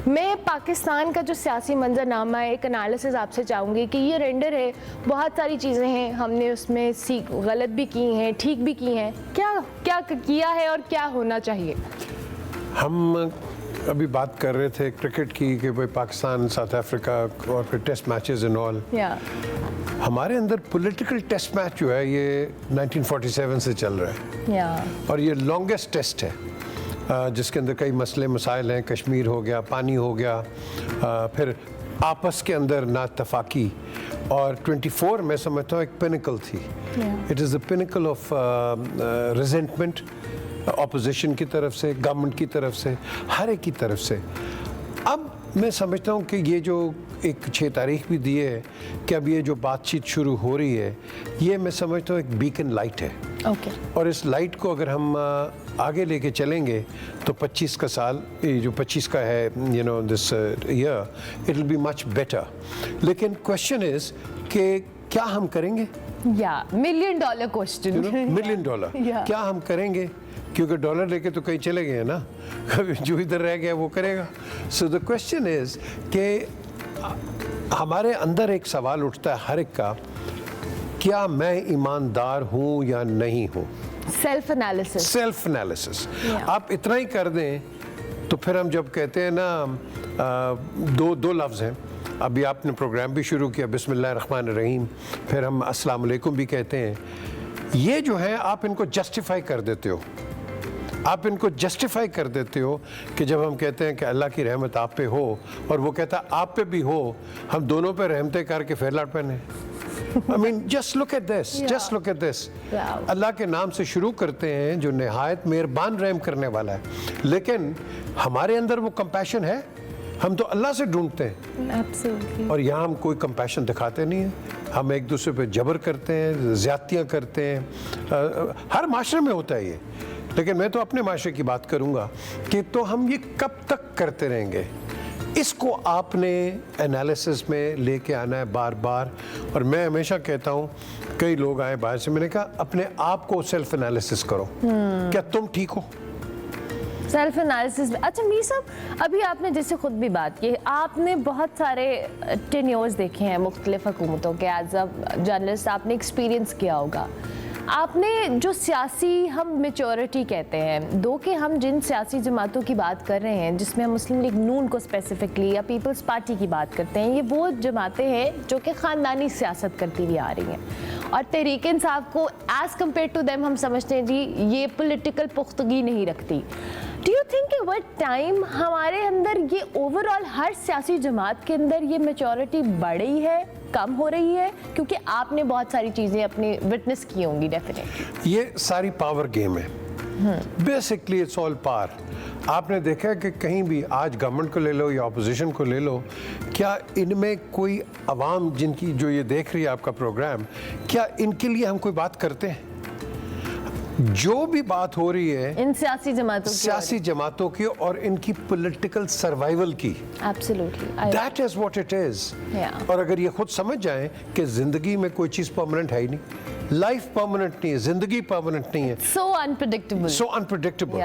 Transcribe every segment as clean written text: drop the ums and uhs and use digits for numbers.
मैं पाकिस्तान का जो सियासी मंजरनामा है, एक एनालिसिस आपसे चाहूँगी कि ये रेंडर है, बहुत सारी चीज़ें हैं, हमने उसमें गलत भी की हैं, ठीक भी की हैं, क्या क्या किया है और क्या होना चाहिए? हम अभी बात कर रहे थे क्रिकेट की कि भाई पाकिस्तान, साउथ अफ्रीका और फिर टेस्ट मैचेस एंड ऑल। हमारे अंदर पॉलिटिकल टेस्ट मैच जो है ये 1947 से चल रहा है और ये लॉन्गेस्ट टेस्ट है जिसके अंदर कई मसले मसाइल हैं। कश्मीर हो गया, पानी हो गया, फिर आपस के अंदर नाइतफाकी, और 24 मैं समझता हूँ एक पिनिकल थी। It is the pinnacle of resentment, opposition की तरफ से, गवर्नमेंट की तरफ से, हर एक की तरफ से। अब मैं समझता हूँ कि ये जो एक 6 तारीख भी दी है कि अब ये जो बातचीत शुरू हो रही है, ये मैं समझता हूँ एक बीकन लाइट है। और इस लाइट को अगर हम आगे लेके चलेंगे तो 25 का साल, ये जो 25 का है, you know, this year it will be much better. लेकिन क्वेश्चन इज कि क्या हम करेंगे? $1 million क्वेश्चन, $1 million क्या हम करेंगे? क्योंकि डॉलर लेके तो कहीं चले गए ना, जो इधर रह गया वो करेगा। सो द क्वेश्चन इज कि हमारे अंदर एक सवाल उठता है हर एक का, क्या मैं ईमानदार हूँ या नहीं हूँ? Self analysis. आप इतना ही कर दें तो फिर हम जब कहते हैं ना, दो लफ्ज़ हैं, अभी आपने प्रोग्राम भी शुरू किया बिस्मिल्लाहिर्रहमानिर्रहीम, फिर हम अस्सलाम वालेकुम भी कहते हैं, ये जो है आप इनको जस्टिफाई कर देते हो। आप इनको जस्टिफाई कर देते हो कि जब हम कहते हैं कि अल्लाह की रहमत आप पे हो और वो कहता है आप पे भी हो, हम दोनों पे रहमतें करके फिर लड़ पैने। I mean, just look at this, just look at this. अल्लाह के नाम से शुरू करते हैं जो निहायत मेहरबान रहम करने वाला है, लेकिन हमारे अंदर वो कंपैशन है? हम तो अल्लाह से ढूंढते हैं। Absolutely. और यहाँ हम कोई कंपैशन दिखाते नहीं हैं, हम एक दूसरे पे जबर करते हैं, ज़्यादतियाँ करते हैं। हर माशरे में होता है ये, लेकिन मैं तो अपने माशरे की बात करूँगा कि तो हम ये कब तक करते रहेंगे? इसको आपने एनालिसिस में लेके आना है बार बार। और मैं हमेशा कहता हूँ, कई लोग आए बाहर से, मैंने कहा अपने आप को सेल्फ एनालिसिस करो। क्या तुम ठीक हो? Self analysis. अच्छा मीर साहब, अभी आपने जैसे खुद भी बात की, आपने बहुत सारे टेन्योर्स देखे हैं मुख्तलिफ हुकूमतों के, एज अ जर्नलिस्ट आपने एक्सपीरियंस किया होगा। आपने जो सियासी हम मेच्योरिटी कहते हैं, दो कि हम जिन सियासी जमातों की बात कर रहे हैं, जिसमें हम मुस्लिम लीग नून को स्पेसिफिकली या पीपल्स पार्टी की बात करते हैं, ये वो जमातें हैं जो कि ख़ानदानी सियासत करती हुई आ रही हैं, और तहरीक इंसाफ को एज़ कम्पेयर टू देम हम समझते हैं जी ये पॉलिटिकल पुख्तगी नहीं रखती। डू यू थिंक कि विद टाइम हमारे अंदर ये ओवरऑल हर सियासी जमात के अंदर ये मेच्योरिटी बढ़ रही है, कम हो रही है? क्योंकि आपने बहुत सारी चीज़ें अपनी विटनेस की होंगी डेफिनेटली। ये सारी पावर गेम है, बेसिकली इट्स ऑल पावर। आपने देखा है कि कहीं भी आज गवर्नमेंट को ले लो या अपोजिशन को ले लो, क्या इनमें कोई अवाम जिनकी जो ये देख रही है आपका प्रोग्राम, क्या इनके लिए हम कोई बात करते हैं? जो भी बात हो रही है इन सियासी जमातों की और इनकी पॉलिटिकल सर्वाइवल की, absolutely that is what it is. और अगर ये खुद समझ जाएं कि जिंदगी में कोई चीज परमानेंट है ही नहीं, लाइफ परमानेंट नहीं है, जिंदगी परमानेंट नहीं है, सो अनप्रेडिक्टेबल।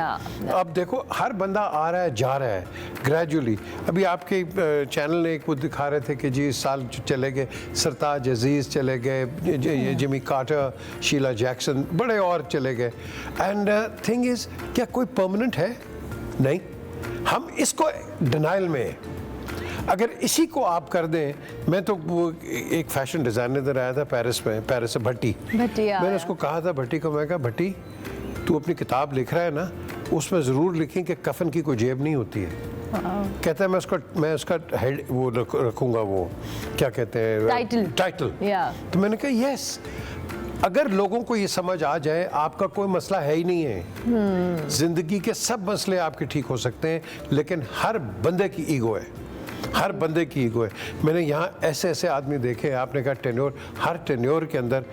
अब देखो हर बंदा आ रहा है जा रहा है ग्रेजुअली। अभी आपके चैनल ने एक वो दिखा रहे थे कि जी इस साल चले गए सरताज अजीज, चले गए जिमी कार्टर, शीला जैक्सन, बड़े और चले गए। एंड थिंग इज, क्या कोई परमानेंट है? नहीं। हम इसको डिनाइल में है। अगर इसी को आप कर दें, मैं तो वो एक फैशन डिज़ाइनर इधर आया था पेरिस में, पेरिस से भट्टी, मैंने उसको कहा था, भट्टी को मैं कहा, भट्टी तू अपनी किताब लिख रहा है ना, उसमें ज़रूर लिखें कि कफन की कोई जेब नहीं होती है। कहता है मैं उसका हेड वो रखूँगा, वो क्या कहते हैं, टाइटल। तो मैंने कहा यस, अगर लोगों को ये समझ आ जाए आपका कोई मसला है ही नहीं है, ज़िंदगी के सब मसले आपके ठीक हो सकते हैं, लेकिन हर बंदे की ईगो है, हर बंदे की ईगो है। मैंने यहाँ ऐसे ऐसे आदमी देखे, आपने कहा टेन्योर, हर टेन्योर के अंदर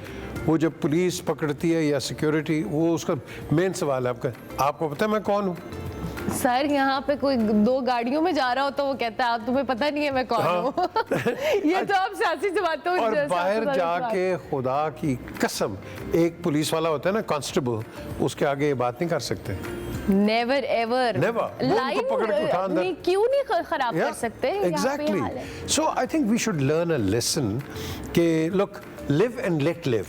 वो जब पुलिस पकड़ती है या सिक्योरिटी, वो उसका मेन सवाल है आपको पता है मैं कौन हूँ? सर यहाँ पे कोई 2 गाड़ियों में जा रहा हो तो वो कहता है आप तुम्हें पता नहीं है मैं कौन हूँ। ये तो आप सियासी जमातों और बाहर जाके खुदा की कसम, एक पुलिस वाला होता है ना, कांस्टेबल, उसके आगे ये बात नहीं कर सकते। Never ever Never. वो उनको पकड़ के उठा अंदर। क्यों नहीं खराब कर सकते? यहाँ पे एग्जैक्टली हाल है। So I think we should learn a lesson कि look live and let live,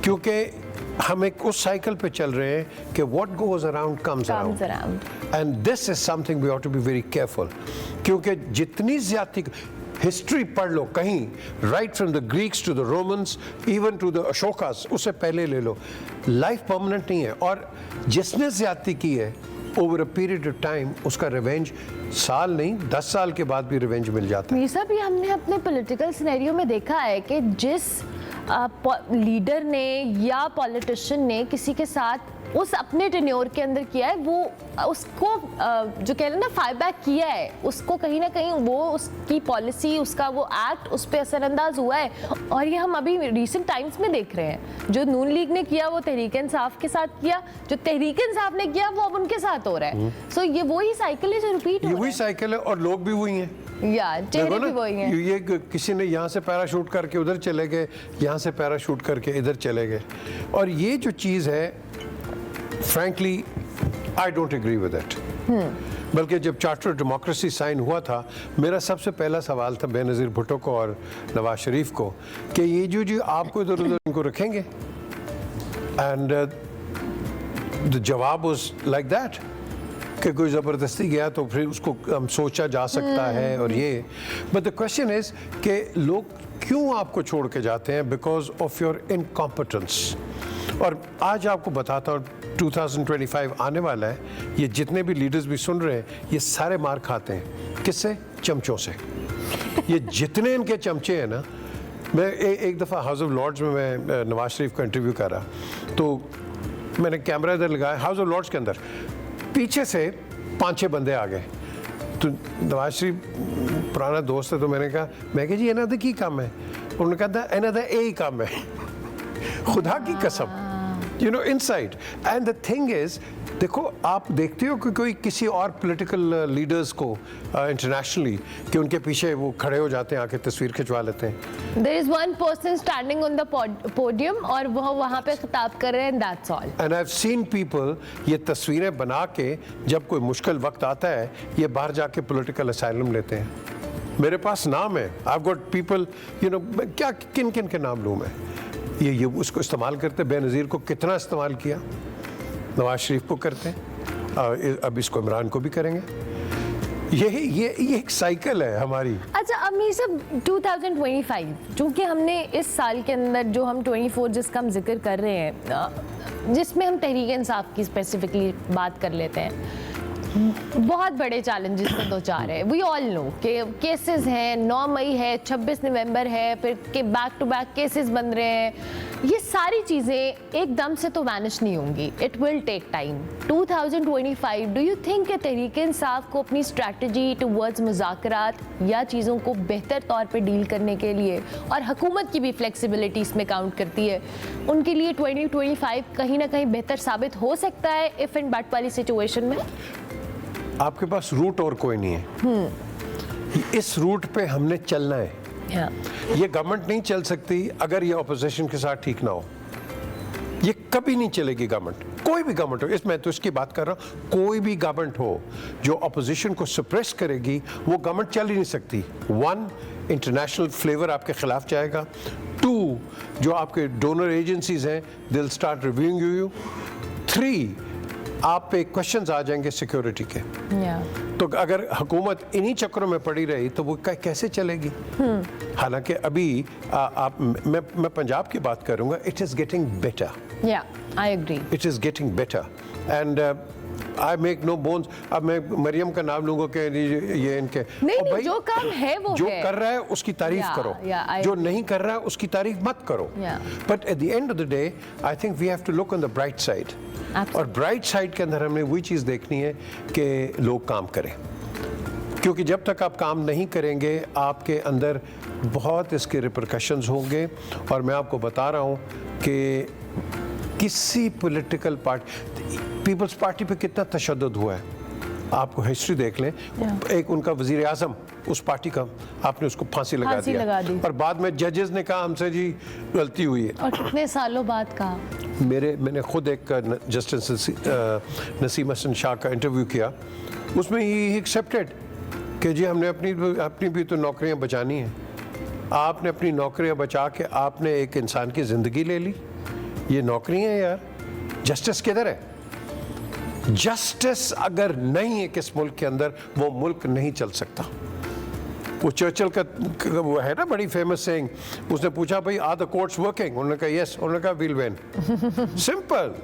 क्योंकि हम एक उस साइकिल पे चल रहे हैं कि what goes around comes around, and this is something we have to be very careful, क्योंकि जितनी ज्यादा हिस्ट्री पढ़ लो कहीं, right from the Greeks to the Romans even to the Ashokas, उससे पहले ले लो, लाइफ परमानेंट नहीं है, और जिसने ज्यादती की है over a period of time उसका रिवेंज साल नहीं 10 साल के बाद भी रिवेंज मिल जाता है। ये सब भी हमने अपने पॉलिटिकल सिनेरियो में देखा है कि जिस लीडर ने या पॉलिटिशियन ने किसी के साथ उस अपने टेन्योर के अंदर किया है, वो उसको जो कह रहे हैं ना फाइट बैक किया है, उसको कहीं ना कहीं वो उसकी पॉलिसी, उसका वो एक्ट उस पर असरअंदाज हुआ है। और ये हम अभी रिसेंट टाइम्स में देख रहे हैं, जो नून लीग ने किया वो तहरीक इंसाफ के साथ किया, जो तहरीक इंसाफ ने किया वो अब उनके साथ हो रहा है। सो ये वही साइकिल है जो रिपीट हो ये रहा वही साइकिल है और लोग भी वही हैं। या चेहरे भी वही हैं। ये किसी ने यहाँ से पैराशूट करके उधर चले गए, यहाँ से पैराशूट करके इधर चले गए, और ये जो चीज़ है frankly I don't agree with it. बल्कि जब चार्टर ऑफ डेमोक्रेसी साइन हुआ था, मेरा सबसे पहला सवाल था बेनज़ीर भुट्टो को और नवाज शरीफ को कि ये जो आपको इधर उधर इनको रखेंगे, एंड द जवाब वाज लाइक दैट कि कोई ज़बरदस्ती गया तो फिर उसको सोचा जा सकता है, और ये बट द क्वेश्चन इज कि लोग क्यों आपको छोड़ के जाते हैं? Because of your incompetence. और आज आपको बताता हूँ 2025 आने वाला है, ये जितने भी लीडर्स भी सुन रहे हैं ये सारे मार खाते हैं, किससे? चमचों से। ये जितने इनके चमचे हैं ना, मैं एक दफ़ा हाउस ऑफ लॉर्ड्स में मैं नवाज शरीफ का इंटरव्यू कर रहा, तो मैंने कैमरा इधर लगाया, हाउस ऑफ लॉर्ड्स के अंदर पीछे से 5-6 बंदे आ गए, तो नवाज शरीफ पुराना दोस्त है, तो मैंने कहा जी इन्हों का की काम है? उन्होंने कहा इन्हों का यही काम है। खुदा की कसम, you know inside. And the thing is, देखो आप देखते हो कि कोई किसी और पॉलिटिकल लीडर्स को इंटरनेशनली कि उनके पीछे वो खड़े हो जाते हैं, आके तस्वीर खिंचवा लेते हैं। There is one person standing on the podium और वह वहाँ पे खिताब कर रहे हैं, that's all. And I've seen people ये तस्वीरें बना के जब कोई मुश्किल वक्त आता है ये बाहर जाके पॉलिटिकल असाइलम लेते हैं। मेरे पास नाम है, I've got people, you know, क्या किन किन के नाम लूँ मैं? ये उसको इस्तेमाल करते, बेनज़ीर को कितना इस्तेमाल किया, नवाज शरीफ को करते हैं, अब इसको इमरान को भी करेंगे। ये एक साइकिल है हमारी। अच्छा अमीर साहब, 2025 चूँकि हमने इस साल के अंदर जो हम 24 जिसका हम जिक्र कर रहे हैं, जिसमें हम तहरीक इंसाफ की स्पेसिफिकली बात कर लेते हैं, बहुत बड़े चैलेंजेस से दो चार है। वी ऑल नो कि केसेस हैं, 9 मई है, 26 नवंबर है, फिर के बैक टू बैक केसेस बन रहे हैं। ये सारी चीज़ें एकदम से तो वैनिश नहीं होंगी, it will take time. 2025 do you think कि तहरीक इंसाफ को अपनी स्ट्रैटेजी टुवर्ड्स मुज़ाकरात या चीज़ों को बेहतर तौर पे डील करने के लिए, और हुकूमत की भी फ्लेक्सिबिलिटी इसमें काउंट करती है, उनके लिए 2025 कहीं ना कहीं बेहतर साबित हो सकता है इफ़ एंड बट वाली सिचुएशन में? आपके पास रूट और कोई नहीं है, इस रूट पे हमने चलना है। ये गवर्नमेंट नहीं चल सकती अगर ये ऑपोजिशन के साथ ठीक ना हो, ये कभी नहीं चलेगी गवर्नमेंट, कोई भी गवर्नमेंट हो। इसमें तो इसकी बात कर रहा हूँ, कोई भी गवर्नमेंट हो जो ऑपोजिशन को सप्रेस करेगी वो गवर्नमेंट चल ही नहीं सकती। 1, इंटरनेशनल फ्लेवर आपके खिलाफ जाएगा। 2, जो आपके डोनर एजेंसीज हैं they will start reviewing you. 3, आप पे क्वेश्चंस आ जाएंगे सिक्योरिटी के। तो अगर हुकूमत इन्हीं चक्करों में पड़ी रही तो वो कैसे चलेगी? हालांकि अभी मैं पंजाब की बात करूंगा, it is getting better. I agree, it is getting better and I make no bones. अब मैं मरियम का नाम लूंगा कि ये इनके नहीं, जो काम है वो जो है। कर रहा है उसकी तारीफ करो, जो नहीं कर रहा है उसकी तारीफ मत करो। But at the end of the day I think we have to look on the bright side. और ब्राइट साइड के अंदर हमने वही चीज़ देखनी है कि लोग काम करें, क्योंकि जब तक आप काम नहीं करेंगे आपके अंदर बहुत इसके रिपरकशंस होंगे। और मैं आपको बता रहा हूँ कि किसी पॉलिटिकल पार्टी, पीपल्स पार्टी पे कितना तशद्दुद हुआ है, आपको हिस्ट्री देख लें, एक उनका वजीर आजम उस पार्टी का, आपने उसको फांसी लगा फांसी लगा दी। और बाद में जजेस ने कहा हमसे जी गलती हुई है। और कितने सालों बाद कहा। मैंने खुद एक जस्टिस नसीम हसन शाह का इंटरव्यू किया, उसमें ही एक्सेप्टेड कि जी हमने अपनी भी तो नौकरियां बचानी हैं। आपने अपनी नौकरियां बचा के आपने एक इंसान की ज़िंदगी ले ली, ये नौकरियां हैं यार। जस्टिस किधर है? जस्टिस अगर नहीं है किस मुल्क के अंदर, वो मुल्क नहीं चल सकता। वो चर्चिल का वो है ना बड़ी फेमस सेइंग, उसने पूछा भाई आर द कोर्ट्स वर्किंग, उन्होंने कहा यस, उन्होंने कहा we'll win. Simple,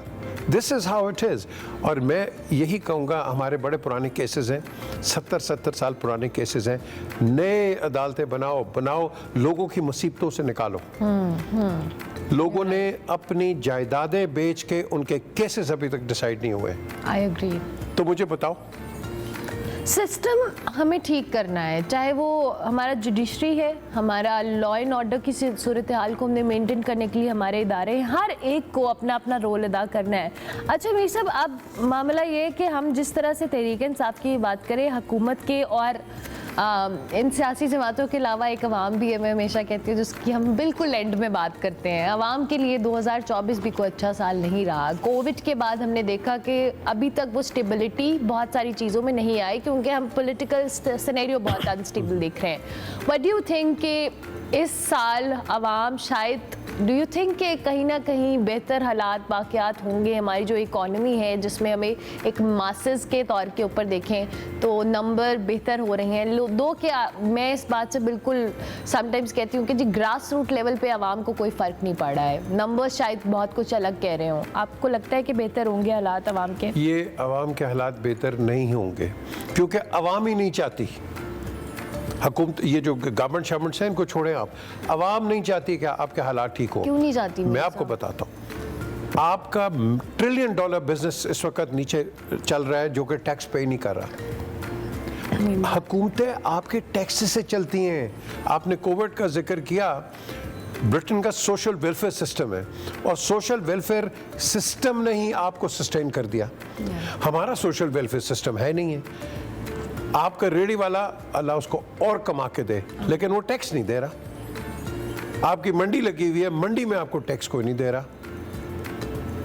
this is how it is. और मैं यही कहूँगा, हमारे बड़े पुराने केसेस हैं, 70 साल पुराने केसेस हैं, नए अदालतें बनाओ, लोगों की मुसीबतों से निकालो। लोगों ने अपनी जायदादें बेच के उनके केसेस अभी तक डिसाइड नहीं हुए। I agree. तो मुझे बताओ, सिस्टम हमें ठीक करना है, चाहे वो हमारा जुडिशरी है, हमारा लॉ एंड ऑर्डर की सूरत हाल को हमने मेंटेन करने के लिए हमारे इदारे हैं, हर एक को अपना अपना रोल अदा करना है। अच्छा मीर साहब, अब मामला ये है कि हम जिस तरह से तहरीक इंसाफ की बात करें, हुकूमत के और इन सियासी जमातों के अलावा एक अवाम भी है, मैं हमेशा कहती हूँ, जिसकी हम बिल्कुल एंड में बात करते हैं। अवाम के लिए 2024 भी कोई अच्छा साल नहीं रहा। कोविड के बाद हमने देखा कि अभी तक वो स्टेबिलिटी बहुत सारी चीज़ों में नहीं आई, क्योंकि हम पॉलिटिकल सिनेरियो बहुत अनस्टेबल देख रहे हैं। व्हाट डू यू थिंक कि इस साल अवाम शायद, डू यू थिंक कि कहीं ना कहीं बेहतर हालात वाक़यात होंगे? हमारी जो इकॉनमी है, जिसमें हमें एक मासेस के तौर के ऊपर देखें तो नंबर बेहतर हो रहे हैं। दो क्या, मैं इस बात से बिल्कुल समटाइम्स कहती हूँ कि जी ग्रास रूट लेवल पे आवाम को कोई फ़र्क नहीं पड़ रहा है, नंबर शायद बहुत कुछ अलग कह रहे हों। आपको लगता है कि बेहतर होंगे हालात आवाम के? ये आवाम के हालात बेहतर नहीं होंगे, क्योंकि आवाम ही नहीं चाहती। हुकूमत, ये जो गवर्नमेंट है, इनको छोड़ें आप, आवाम नहीं चाहती कि आपके हालात ठीक हो। क्यों नहीं चाहती? मैं आपको बताता हूँ, आपका $1 ट्रिलियन बिजनेस इस वक्त नीचे चल रहा है, जो कि टैक्स पे नहीं कर रहा। हुकूमतें आपके टैक्स से चलती हैं। आपने कोविड का जिक्र किया, ब्रिटेन का सोशल वेलफेयर सिस्टम है, और सोशल वेलफेयर सिस्टम ने ही आपको सस्टेन कर दिया। हमारा सोशल वेलफेयर सिस्टम है नहीं है। आपका रेडी वाला, अल्लाह उसको और कमा के दे, लेकिन वो टैक्स नहीं दे रहा। आपकी मंडी लगी हुई है, मंडी में आपको टैक्स कोई नहीं दे रहा।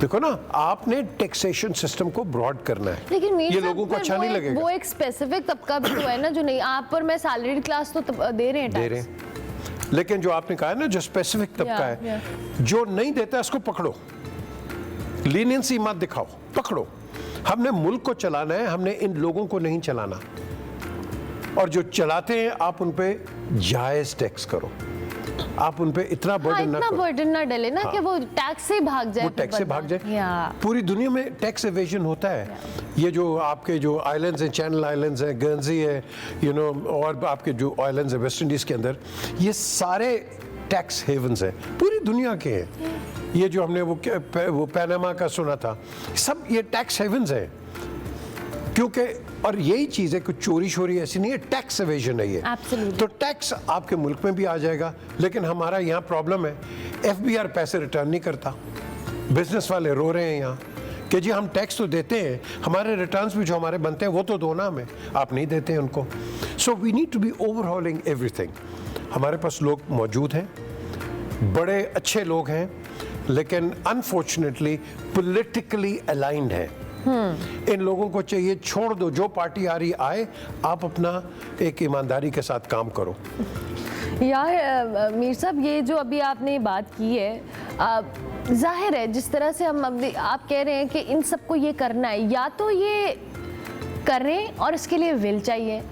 देखो ना, आपने टैक्सेशन सिस्टम को ब्रॉड करना है। लेकिन ये लोगों को अच्छा नहीं लगेगा। वो एक स्पेसिफिक तबका भी तो है ना, जो नहीं, आप पर मैं सैलरीड क्लास तो दे रहे हैं टैक्स। लेकिन जो आपने कहा है ना, जो स्पेसिफिक तबका है, जो नहीं देता उसको पकड़ो, लीनियंसी मत दिखाओ, पकड़ो। हमने मुल्क को चलाना है, हमने इन लोगों को नहीं चलाना। और जो चलाते हैं, आप उन पे जायज टैक्स करो, आप उन पे इतना बर्डन ना करो, बर्डन ना डले ना कि वो टैक्स से भाग जाए, वो टैक्स से भाग जाए। पूरी दुनिया में टैक्स एवेजन होता है। ये जो आपके जो आइलैंड्स हैं, चैनल आइलैंड्स हैं, गर्नसी है, और आपके जो आइलैंड्स हैं वेस्ट इंडीज के अंदर, ये सारे टैक्स हेवन्स हैं, पूरी दुनिया के हैं। ये जो हमने वो पैनामा का सुना था, सब ये टैक्स हेवन्स हैं। क्योंकि, और यही चीज़ है कि चोरी शोरी ऐसी नहीं है, टैक्स एवेजन है ये। तो टैक्स आपके मुल्क में भी आ जाएगा। लेकिन हमारा यहाँ प्रॉब्लम है, FBR पैसे रिटर्न नहीं करता। बिजनेस वाले रो रहे हैं यहाँ कि जी हम टैक्स तो देते हैं, हमारे रिटर्न्स भी जो हमारे बनते हैं वो तो दो ना हमें, आप नहीं देते हैं उनको। So we need to be overhauling everything. हमारे पास लोग मौजूद हैं, बड़े अच्छे लोग हैं, लेकिन अनफॉर्चुनेटली पॉलिटिकली अलाइंड है। इन लोगों को चाहिए छोड़ दो, जो पार्टी आ रही आए, आप अपना एक ईमानदारी के साथ काम करो। यार मीर साहब, ये जो अभी आपने बात की है, जाहिर है जिस तरह से आप कह रहे हैं कि इन सबको ये करना है, या तो ये करें और इसके लिए विल चाहिए।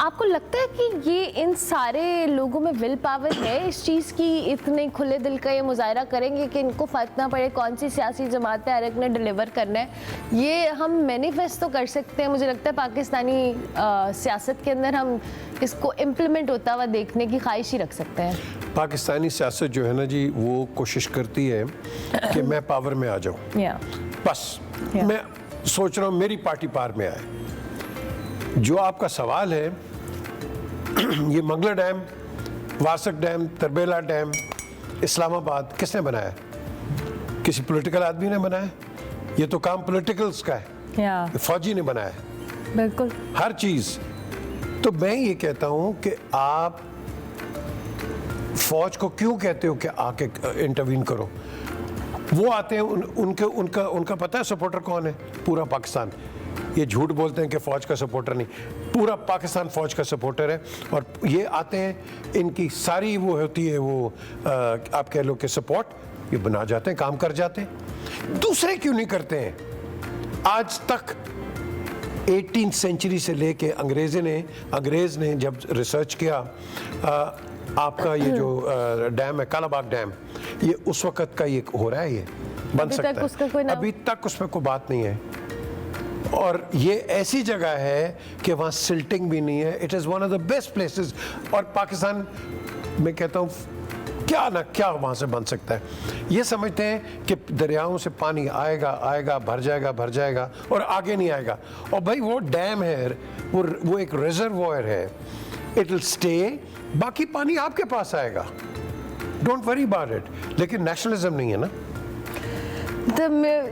आपको लगता है कि ये इन सारे लोगों में विल पावर है इस चीज़ की? इतने खुले दिल का ये मुजाहरा करेंगे कि इनको फ़र्क ना पड़े कौन सी सियासी जमात है, हर एक ने डिलीवर करना है। ये हम मैनिफेस्ट तो कर सकते हैं, मुझे लगता है पाकिस्तानी सियासत के अंदर हम इसको इम्प्लीमेंट होता हुआ देखने की ख्वाहिश ही रख सकते हैं। पाकिस्तानी सियासत जो है ना जी, वो कोशिश करती है कि मैं पावर में आ जाऊँ, बस मैं सोच रहा हूँ मेरी पार्टी पावर में आए। जो आपका सवाल है, ये Mangla dam, Warsak dam, Tarbela dam, Islamabad किसने बनाया? किसी पॉलिटिकल आदमी ने बनाया? ये तो काम पॉलिटिकल्स का है, फौजी ने बनाया है। बिल्कुल। हर चीज़। तो मैं ये कहता हूँ कि आप फौज को क्यों कहते हो कि आके इंटरवीन करो? वो आते हैं, उनका पता है सपोर्टर कौन है? पूरा पाकिस्तान। ये झूठ बोलते हैं कि फौज का सपोर्टर नहीं, पूरा पाकिस्तान फौज का सपोर्टर है। और ये आते हैं, इनकी सारी वो होती है, वो आप कह लो कि सपोर्ट, ये बना जाते हैं, काम कर जाते हैं। दूसरे क्यों नहीं करते हैं? आज तक 18th सेंचुरी से लेके अंग्रेज़ ने जब रिसर्च किया, आपका ये जो डैम है कालाबाग डैम, ये उस वक्त का ये हो रहा है, ये बन सकता है। अभी तक उसमें कोई बात नहीं है। और ये ऐसी जगह है कि वहाँ सिल्टिंग भी नहीं है। It is one of the best places. और पाकिस्तान, मैं कहता हूँ क्या ना क्या वहाँ से बन सकता है। ये समझते हैं कि दरियाओं से पानी आएगा, भर जाएगा और आगे नहीं आएगा। और भाई वो डैम है, वो एक रिजर्वॉयर है, इट विल स्टे, बाकी पानी आपके पास आएगा, डोंट वरी अबाउट इट। लेकिन नेशनलिज्म नहीं है ना। तो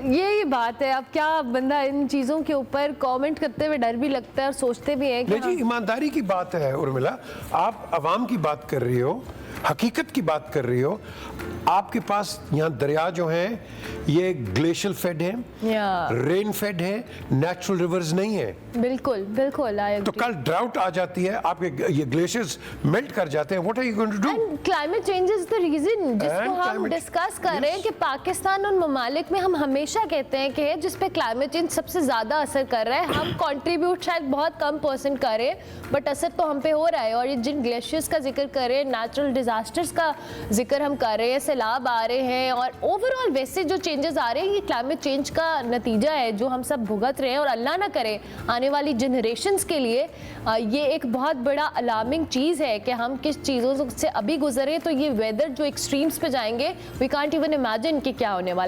यही बात है। अब क्या बंदा इन चीज़ों के ऊपर कमेंट करते हुए डर भी लगता है और सोचते भी हैं कि जी, ईमानदारी की बात है उर्मिला, आप अवाम की बात कर रही हो, हकीकत की बात कर रही हो। आपके पास यहाँ दरिया जो हैं ये ग्लेशियल फेड हैं, रेन फेड हैं, नेचुरल रिवर्स नहीं है। बिल्कुल बिल्कुल। तो कल ड्राउट आ जाती है, आपके ये ग्लेशियर्स मेल्ट कर जाते हैं, what are you going to do? And climate change is the reason जिसको हम डिस्कस कर रहे हैं कि पाकिस्तान उन ममालिक में हम हमेशा कहते हैं कि जिस पे क्लाइमेट चेंज सबसे ज़्यादा असर कर रहा है। हम कंट्रीब्यूट शायद बहुत कम % करें, बट असर तो हम पे हो रहा है। और ये जिन ग्लेशियर्स का जिक्र करें, नेचुरल डिजास्टर्स का जिक्र हम कर रहे हैं, सैलाब आ रहे हैं, और ओवरऑल वैसे जो चेंजेस आ रहे हैं, ये क्लाइमेट चेंज का नतीजा है जो हम सब भुगत रहे हैं। और अल्लाह ना करे आने वाली जनरेशन्स के लिए ये एक बहुत बड़ा अलार्मिंग चीज़ है कि हम किस चीज़ों से अभी गुजरे। तो ये वेदर जो एक्सट्रीम्स पे जाएंगे, वी कांट इवन इमेजिन कि क्या होने वाला है।